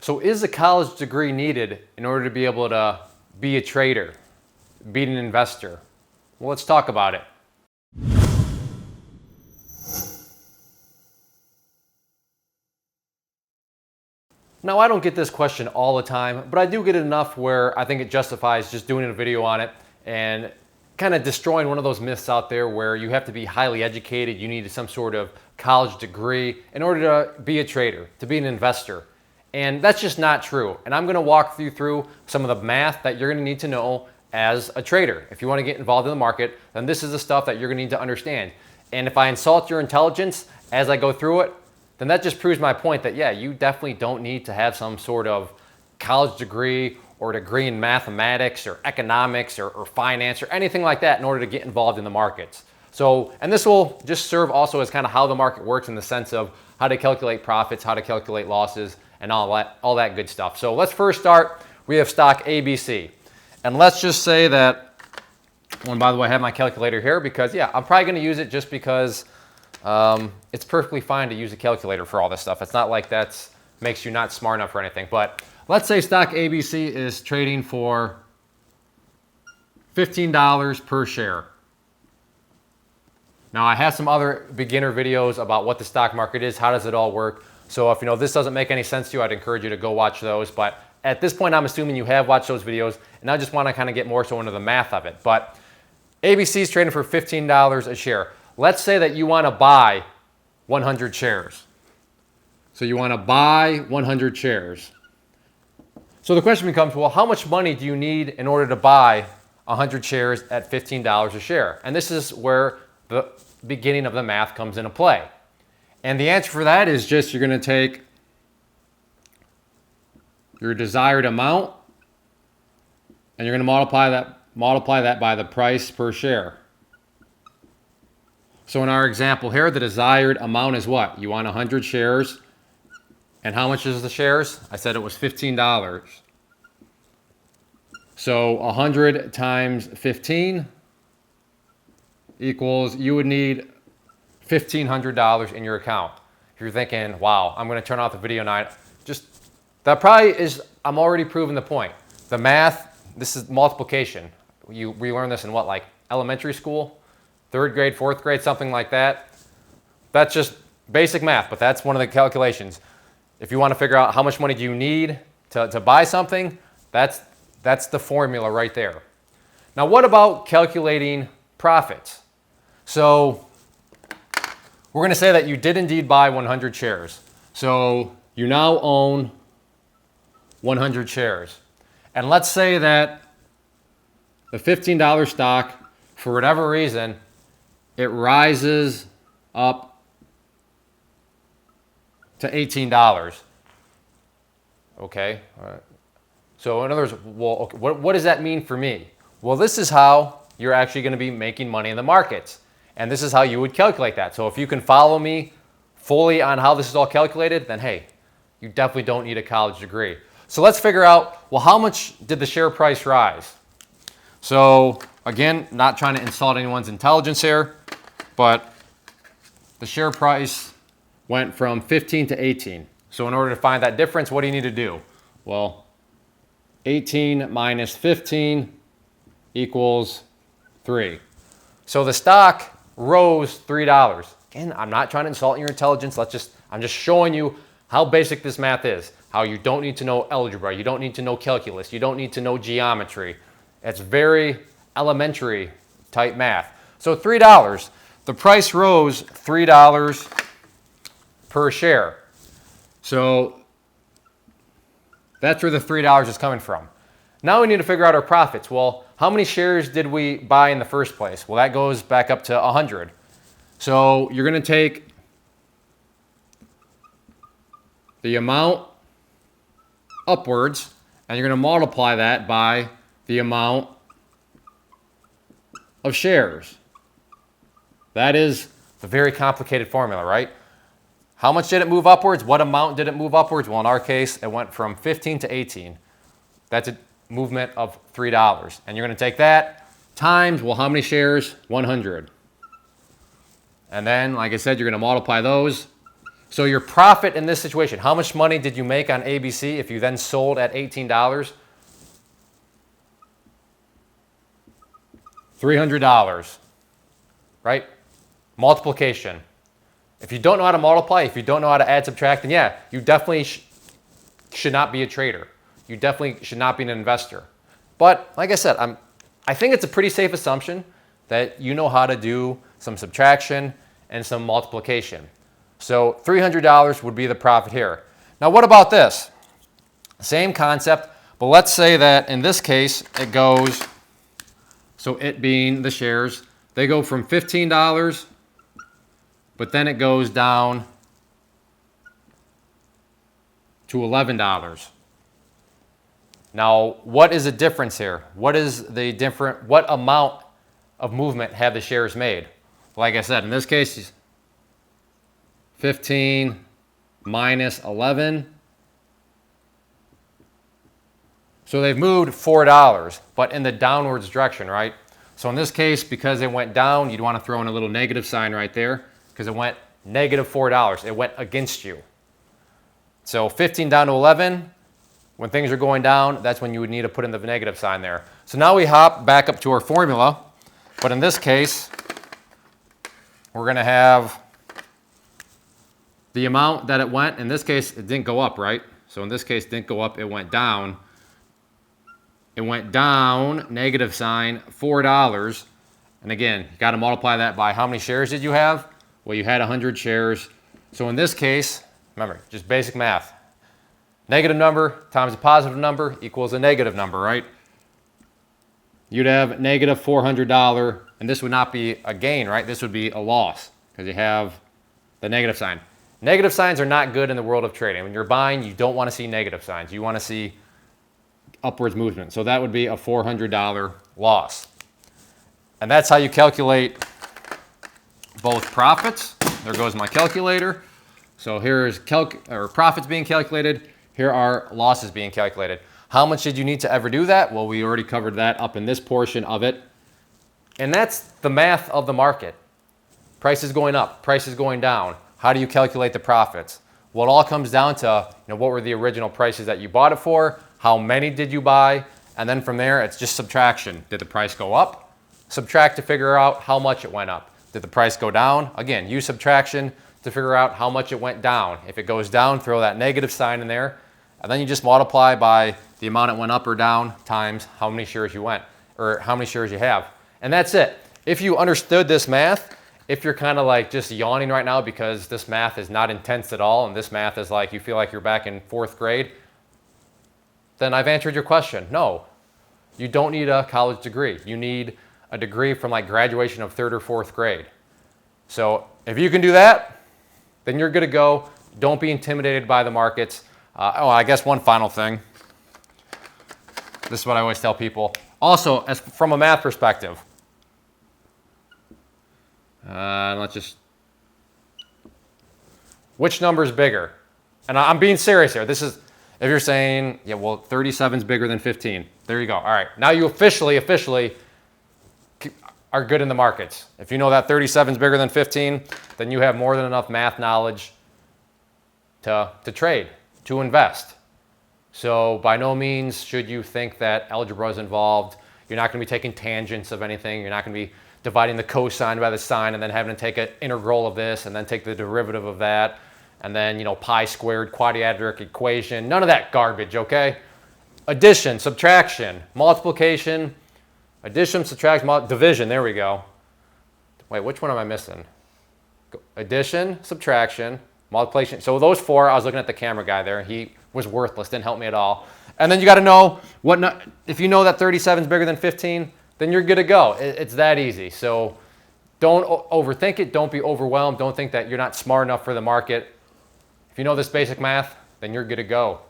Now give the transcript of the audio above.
So is a college degree needed in order to be able to be a trader, be an investor? Well, let's talk about it. Now, I don't get this question all the time, but I do get it enough where I think it justifies just doing a video on it and kind of destroying one of those myths out there where you have to be highly educated, you need some sort of college degree in order to be a trader, to be an investor. And that's just not true. And I'm gonna walk you through some of the math that you're gonna need to know as a trader. If you wanna get involved in the market, then this is the stuff that you're gonna need to understand. And if I insult your intelligence as I go through it, then that just proves my point that, yeah, you definitely don't need to have some sort of college degree or degree in mathematics or economics or finance or anything like that in order to get involved in the markets. So, and this will just serve also as kind of how the market works in the sense of how to calculate profits, how to calculate losses, and all that good stuff. So let's first start, we have stock ABC. And let's just say that, and by the way, I have my calculator here because, yeah, I'm probably gonna use it just because it's perfectly fine to use a calculator for all this stuff. It's not like that makes you not smart enough or anything. But let's say stock ABC is trading for $15 per share. Now, I have some other beginner videos about what the stock market is, how does it all work. So if this doesn't make any sense to you, I'd encourage you to go watch those. But at this point, I'm assuming you have watched those videos, and I just want to kind of get more so into the math of it. But ABC is trading for $15 a share. Let's say that you want to buy 100 shares. So you want to buy 100 shares. So the question becomes, well, how much money do you need in order to buy 100 shares at $15 a share? And this is where the beginning of the math comes into play. And the answer for that is just you're going to take your desired amount and you're going to multiply that by the price per share. So in our example here, the desired amount is what? You want 100 shares. And how much is the shares? I said it was $15. So 100 times 15 equals, you would need $1,500 in your account. If you're thinking, wow, I'm going to turn off the video now, that probably is, I'm already proving the point. The math, this is multiplication. We learned this in what, like elementary school? 3rd grade, 4th grade, something like that. That's just basic math, but that's one of the calculations. If you want to figure out how much money do you need to buy something, that's the formula right there. Now, what about calculating profits? So we're going to say that you did indeed buy 100 shares. So you now own 100 shares. And let's say that the $15 stock, for whatever reason, it rises up to $18. Okay. All right. So in other words, well, okay, what does that mean for me? Well, this is how you're actually going to be making money in the markets. And this is how you would calculate that. So if you can follow me fully on how this is all calculated, then hey, you definitely don't need a college degree. So let's figure out, well, how much did the share price rise? So again, not trying to insult anyone's intelligence here, but the share price went from 15 to 18. So in order to find that difference, what do you need to do? Well, 18 minus 15 equals 3. So the stock rose $3. Again, I'm not trying to insult your intelligence. I'm just showing you how basic this math is, how you don't need to know algebra, you don't need to know calculus, you don't need to know geometry. It's very elementary type math. So $3, the price rose $3 per share. So that's where the $3 is coming from. Now we need to figure out our profits. Well, how many shares did we buy in the first place? Well, that goes back up to 100. So you're going to take the amount upwards and you're going to multiply that by the amount of shares. That is the very complicated formula, right? How much did it move upwards? What amount did it move upwards? Well, in our case, it went from 15 to 18. That's a movement of $3. And you're going to take that times, well, how many shares? 100. And then, like I said, you're going to multiply those So your profit in this situation, how much money did you make on ABC if you then sold at $18? $300, right? Multiplication. If you don't know how to multiply, if you don't know how to add, subtract, then yeah, you definitely should not be a trader. You definitely should not be an investor. But like I said, I think it's a pretty safe assumption that you know how to do some subtraction and some multiplication. So $300 would be the profit here. Now what about this? Same concept, but let's say that in this case it goes, so it being the shares, they go from $15, but then it goes down to $11. Now, what is the difference here? What amount of movement have the shares made? Like I said, in this case, 15 minus 11. So they've moved $4, but in the downwards direction, right? So in this case, because it went down, you'd want to throw in a little negative sign right there because it went negative $4. It went against you. So 15 down to 11, when things are going down, that's when you would need to put in the negative sign there. So now we hop back up to our formula, but in this case, we're going to have the amount that it went. In this case, it didn't go up, right? So in this case, it didn't go up, it went down. It went down, negative sign, $4. And again, you got to multiply that by how many shares did you have? Well, you had 100 shares. So in this case, remember, just basic math. Negative number times a positive number equals a negative number, right? You'd have negative $400, and this would not be a gain, right? This would be a loss because you have the negative sign. Negative signs are not good in the world of trading. When you're buying, you don't want to see negative signs. You want to see upwards movement. So that would be a $400 loss. And that's how you calculate both profits. There goes my calculator. So here's profits being calculated. Here are losses being calculated. How much did you need to ever do that? Well, we already covered that up in this portion of it. And that's the math of the market. Prices going up, prices going down. How do you calculate the profits? Well, it all comes down to, what were the original prices that you bought it for? How many did you buy? And then from there, it's just subtraction. Did the price go up? Subtract to figure out how much it went up. Did the price go down? Again, use subtraction to figure out how much it went down. If it goes down, throw that negative sign in there. And then you just multiply by the amount it went up or down times how many shares you went, or how many shares you have. And that's it. If you understood this math, if you're kind of like just yawning right now because this math is not intense at all, and this math is like you feel like you're back in 4th grade, then I've answered your question. No, you don't need a college degree. You need a degree from like graduation of 3rd or 4th grade. So if you can do that, then you're good to go. Don't be intimidated by the markets. I guess one final thing. This is what I always tell people. Also, as from a math perspective, which number is bigger? And I'm being serious here. This is, if you're saying, yeah, well, 37 is bigger than 15. There you go. All right. Now you officially are good in the markets. If you know that 37 is bigger than 15, then you have more than enough math knowledge to trade, to invest. So by no means should you think that algebra is involved. You're not going to be taking tangents of anything. You're not going to be dividing the cosine by the sine and then having to take an integral of this and then take the derivative of that and then, pi squared quadratic equation. None of that garbage, okay? Addition, subtraction, multiplication, addition, subtraction, division. There we go. Wait, which one am I missing? Addition, subtraction, multiplication. So those 4, I was looking at the camera guy there. He was worthless, didn't help me at all. And then you got to know if you know that 37 is bigger than 15, then you're good to go. It's that easy. So don't overthink it. Don't be overwhelmed. Don't think that you're not smart enough for the market. If you know this basic math, then you're good to go.